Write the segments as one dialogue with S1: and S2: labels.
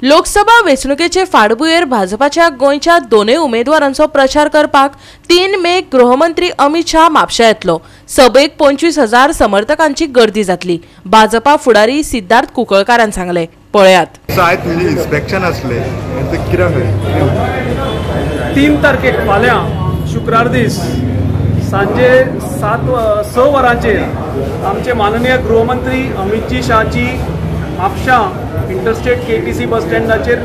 S1: लोकसभा वेंचणुकेचे फाटभुंयेर भाजपाच्या गोंयच्या दोनूय उमेदवारांचो प्रचार करपाक 3 मे गृहमंत्री अमित शाह म्हापशा येतलो। सभेक 25,000 समर्थकांची गर्दी जातली। भाजपा फुडारी सिद्धार्थ कुंकळकारान सांगले। पळयात
S2: आयज म्हणजे इन्स्पेक्शन आसले ते कित्याक
S3: 3 तारखेक फाल्यां शुक्रार दीस सांजे 6 वरांचेर आमचे माननीय गृहमंत्री अमितजी शाहची म्हापशा इंटरस्टेट KTC बस स्टँडाचेर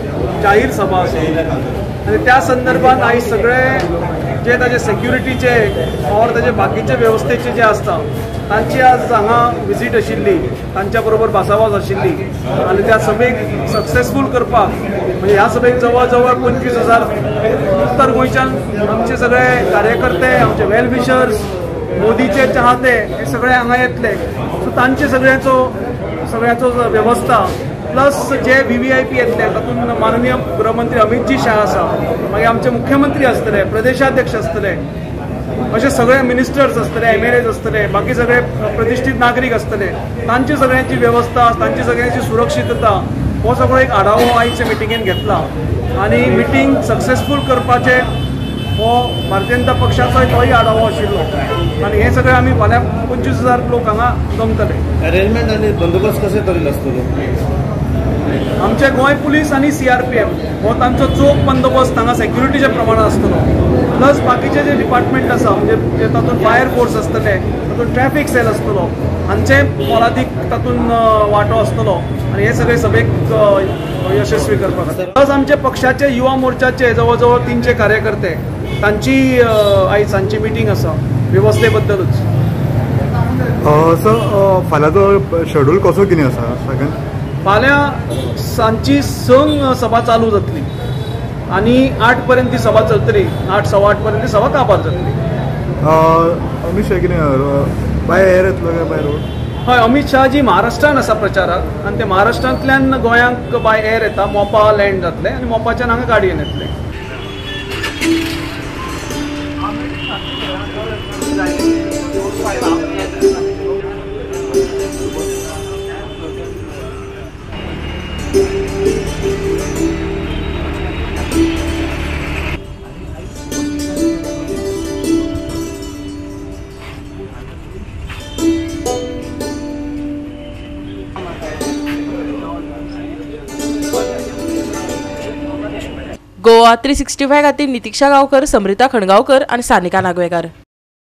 S3: जाहीर सभा आसा आनी त्या संदर्भात आयज सगळे जे ताजे सेक्युरिटीचे और ताजे बाकीचे वेवस्थेचे जे आसता तांची आज हांगा विजीट आशिल्ली, तांच्या बरोबर भासाभास आशिल्ली आनी त्या सभेक सक्सेसफूल करपाक म्हणजे ह्या सभेक जवळ जवळ 25,000 उत्तर गोंयच्यान आमचे सगळे कार्यकर्ते, आमचे वेल विशर्स, मोदीचे चाहते हे सगळे हांगा येतले। सो तांचे सगळ्याचो वेवस्था प्लस जे VVIP येतले तातूंत माननीय गृहमंत्री अमितजी शाह आसा, मागीर आमचे मुख्यमंत्री आसतले, प्रदेशाध्यक्ष आसतले, अशे सगळे मिनिस्टर्स आसतले, MLAs आसतले, बाकी सगळे प्रतिष्ठीत नागरीक आसतले, तांची सगळ्यांची वेवस्था, तांची सगळ्यांची सुरक्षितता हो सगळो एक आढावो आयचे मिटिंगेन घेतला आनी मिटींग सक्सेसफूल करपाचे हो भारतीय जनता पक्षाचो तोय आढावो आशिल्लो आनी हे सगळे आमी फाल्यां 25,000 लोक हांगा जमतले।
S4: अरेंजमेंट आनी बंदोबस्त कशे तरेन आसतलो?
S3: आमचे गोंय पुलीस आनी CRPF हो तांचो चोख बंदोबस्त हांगा सेक्युरिटीच्या प्रमाणात आसतलो। प्लस बाकीचे जे डिपार्टमेंट आसा म्हणजे तातूंत फायर फोर्स आसतले, तातूंत ट्रॅफिक सेल आसतलो, हांचे मोलादीक तातूंत वांटो आसतलो आनी हे सगळे सभेक यशस्वी करपाक खातीर। प्लस आमचे पक्षाचे युवा मोर्चाचे जवळ जवळ 300 कार्यकर्ते तांची आयज सांजची मिटींग आसा वेवस्थे बद्दलूच।
S2: सो फाल्यांचो शेड्यूल कसो कितें आसा सगळ्यांत?
S3: फाल्यां सांजची 6 सभा चालू जातली आनी 8 पर्यंत ती सभा चलतली। 8 सवा 8 पर्यंत ती सभा काबार जातली।
S2: अमित शाह कितें बाय एअर येतलो काय बाय रोड?
S3: हय, अमित शाहजी महाराष्ट्रान आसा प्रचाराक आनी ते महाराष्ट्रांतल्यान गोंयांक बाय एअर येता, मोपा लँड जातले आनी मोपाच्यान हांगा गाडयेन येतले।
S1: गोवा 365 खातीर नितीक्षा गांवकर, समृता खणगांवकर आनी सानिका नागवेकर।